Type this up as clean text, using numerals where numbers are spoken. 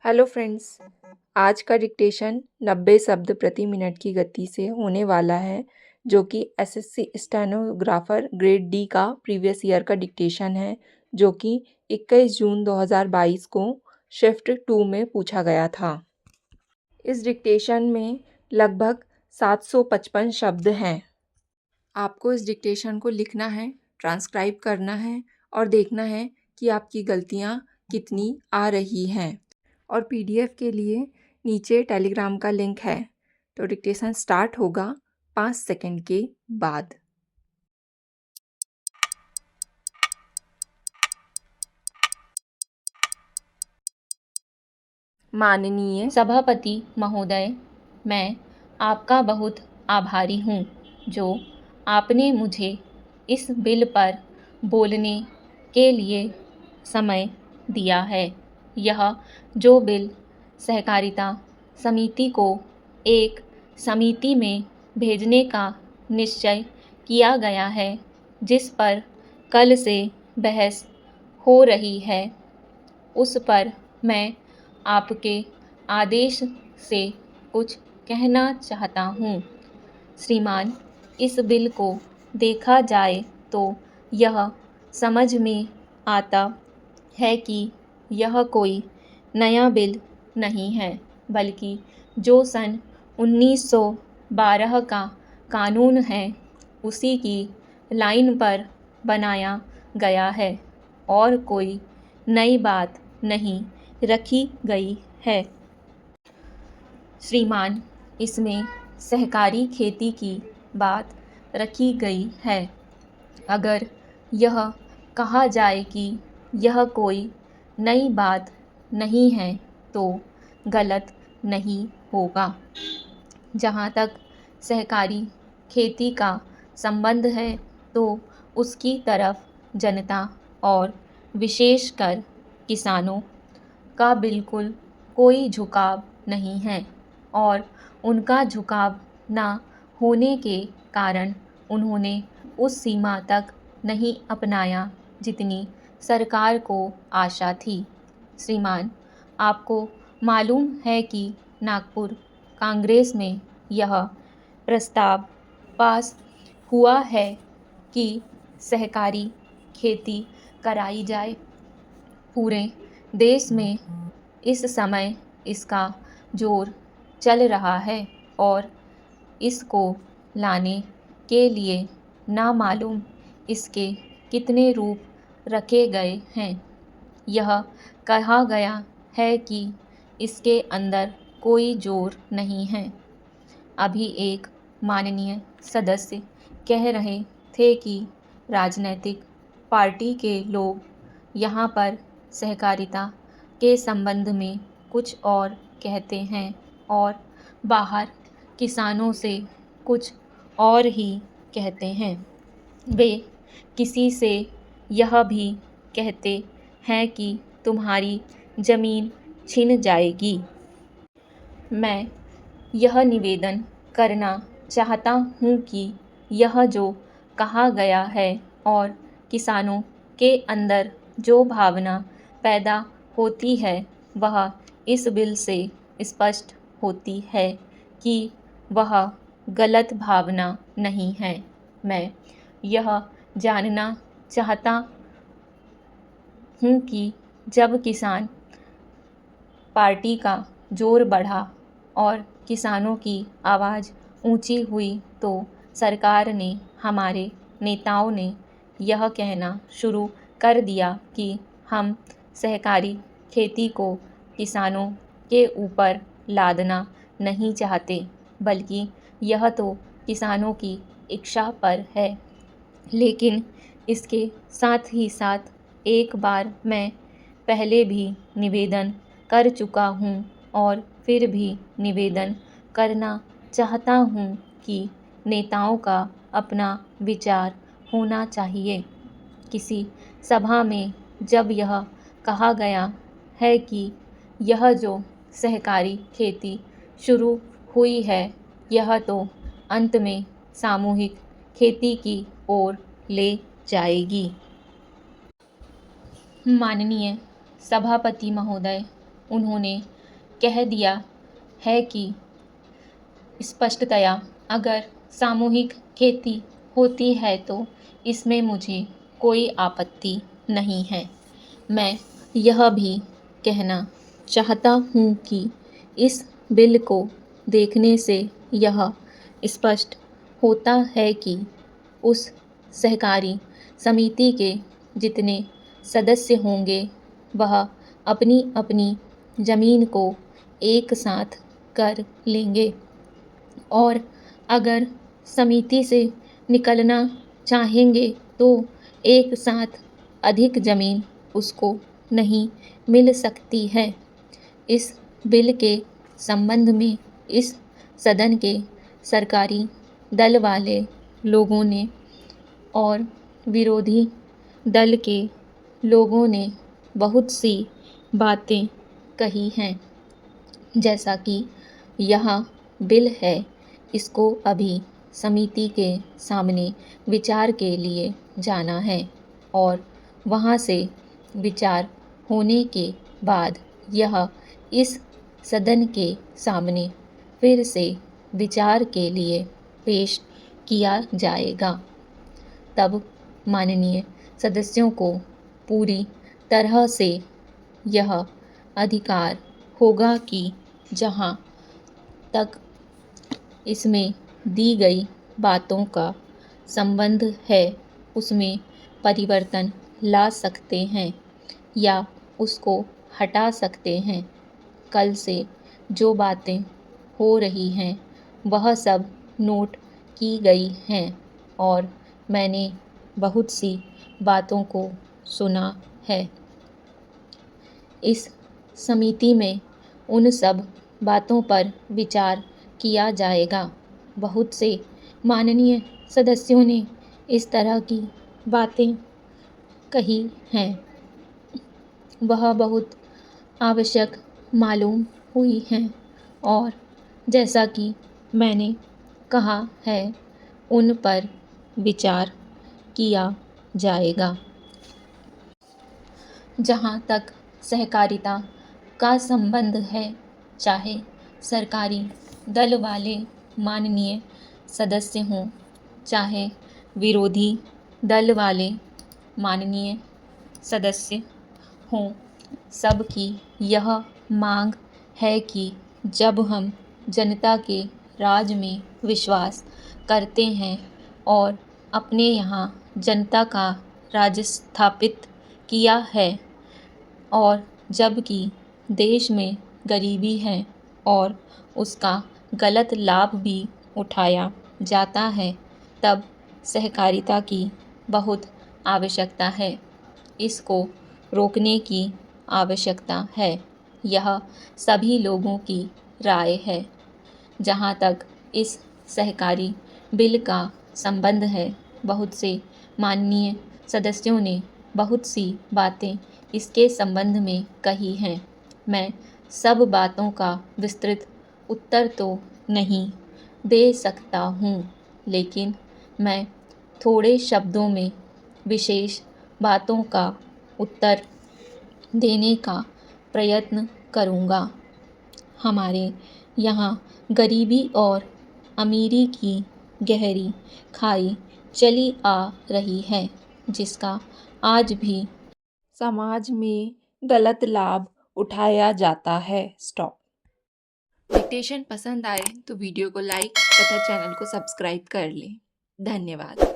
Hello friends. आज का dictation 90 शब्द प्रति मिनट की गति से होने वाला है, जो कि एसएससी स्टेनोग्राफर ग्रेड डी का प्रीवियस ईयर का डिक्टेशन है, जो कि 21 जून 2022 को शिफ्ट 2 में पूछा गया था। इस डिक्टेशन में लगभग 755 शब्द हैं। आपको इस डिक्टेशन को लिखना है, ट्रांसक्राइब करना है और देखना है कि आपकी गलतियाँ कितनी आ रही हैं। और पीडीएफ के लिए नीचे टेलीग्राम का लिंक है। तो डिक्टेशन स्टार्ट होगा 5 सेकंड के बाद। माननीय सभापति महोदय, मैं आपका बहुत आभारी हूँ जो आपने मुझे इस बिल पर बोलने के लिए समय दिया है। यह जो बिल सहकारिता समिति को एक समिति में भेजने का निश्चय किया गया है, जिस पर कल से बहस हो रही है, उस पर मैं आपके आदेश से कुछ कहना चाहता हूँ। श्रीमान, इस बिल को देखा जाए तो यह समझ में आता है कि यह कोई नया बिल नहीं है, बल्कि जो सन 1912 का कानून है, उसी की लाइन पर बनाया गया है और कोई नई बात नहीं रखी गई है। श्रीमान, इसमें सहकारी खेती की बात रखी गई है। अगर यह कहा जाए कि यह कोई नई बात नहीं है तो गलत नहीं होगा। जहाँ तक सहकारी खेती का संबंध है तो उसकी तरफ जनता और विशेषकर किसानों का बिल्कुल कोई झुकाव नहीं है और उनका झुकाव ना होने के कारण उन्होंने उस सीमा तक नहीं अपनाया जितनी सरकार को आशा थी। श्रीमान, आपको मालूम है कि नागपुर कांग्रेस में यह प्रस्ताव पास हुआ है कि सहकारी खेती कराई जाए। पूरे देश में इस समय इसका जोर चल रहा है और इसको लाने के लिए ना मालूम इसके कितने रूप रखे गए हैं। यह कहा गया है कि इसके अंदर कोई जोर नहीं है। अभी एक माननीय सदस्य कह रहे थे कि राजनीतिक पार्टी के लोग यहाँ पर सहकारिता के संबंध में कुछ और कहते हैं और बाहर किसानों से कुछ और ही कहते हैं। वे किसी से यह भी कहते हैं कि तुम्हारी ज़मीन छिन जाएगी। मैं यह निवेदन करना चाहता हूँ कि यह जो कहा गया है और किसानों के अंदर जो भावना पैदा होती है, वह इस बिल से स्पष्ट होती है कि वह गलत भावना नहीं है। मैं यह जानना चाहता हूँ कि जब किसान पार्टी का जोर बढ़ा और किसानों की आवाज़ ऊंची हुई तो सरकार ने, हमारे नेताओं ने यह कहना शुरू कर दिया कि हम सहकारी खेती को किसानों के ऊपर लादना नहीं चाहते, बल्कि यह तो किसानों की इच्छा पर है। लेकिन इसके साथ ही साथ एक बार मैं पहले भी निवेदन कर चुका हूँ और फिर भी निवेदन करना चाहता हूँ कि नेताओं का अपना विचार होना चाहिए। किसी सभा में जब यह कहा गया है कि यह जो सहकारी खेती शुरू हुई है, यह तो अंत में सामूहिक खेती की ओर ले जाएगी। माननीय सभापति महोदय, उन्होंने कह दिया है कि स्पष्टतया अगर सामूहिक खेती होती है तो इसमें मुझे कोई आपत्ति नहीं है। मैं यह भी कहना चाहता हूँ कि इस बिल को देखने से यह स्पष्ट होता है कि उस सहकारी समिति के जितने सदस्य होंगे वह अपनी अपनी ज़मीन को एक साथ कर लेंगे और अगर समिति से निकलना चाहेंगे तो एक साथ अधिक ज़मीन उसको नहीं मिल सकती है। इस बिल के संबंध में इस सदन के सरकारी दल वाले लोगों ने और विरोधी दल के लोगों ने बहुत सी बातें कही हैं। जैसा कि यह बिल है, इसको अभी समिति के सामने विचार के लिए जाना है और वहाँ से विचार होने के बाद यह इस सदन के सामने फिर से विचार के लिए पेश किया जाएगा। तब माननीय सदस्यों को पूरी तरह से यह अधिकार होगा कि जहाँ तक इसमें दी गई बातों का संबंध है उसमें परिवर्तन ला सकते हैं या उसको हटा सकते हैं। कल से जो बातें हो रही हैं वह सब नोट की गई हैं और मैंने बहुत सी बातों को सुना है। इस समिति में उन सब बातों पर विचार किया जाएगा। बहुत से माननीय सदस्यों ने इस तरह की बातें कही हैं, वह बहुत आवश्यक मालूम हुई हैं और जैसा कि मैंने कहा है उन पर विचार किया जाएगा। जहाँ तक सहकारिता का संबंध है, चाहे सरकारी दल वाले माननीय सदस्य हों, चाहे विरोधी दल वाले माननीय सदस्य हों, सबकी यह मांग है कि जब हम जनता के राज में विश्वास करते हैं और अपने यहाँ जनता का राज स्थापित किया है और जबकि देश में गरीबी है और उसका गलत लाभ भी उठाया जाता है, तब सहकारिता की बहुत आवश्यकता है। इसको रोकने की आवश्यकता है। यह सभी लोगों की राय है। जहाँ तक इस सहकारी बिल का संबंध है, बहुत से माननीय सदस्यों ने बहुत सी बातें इसके संबंध में कही हैं। मैं सब बातों का विस्तृत उत्तर तो नहीं दे सकता हूँ, लेकिन मैं थोड़े शब्दों में विशेष बातों का उत्तर देने का प्रयत्न करूँगा। हमारे यहाँ गरीबी और अमीरी की गहरी खाई चली आ रही है, जिसका आज भी समाज में गलत लाभ उठाया जाता है। स्टॉप। डिक्टेशन पसंद आए तो वीडियो को लाइक तथा चैनल को सब्सक्राइब कर लें। धन्यवाद।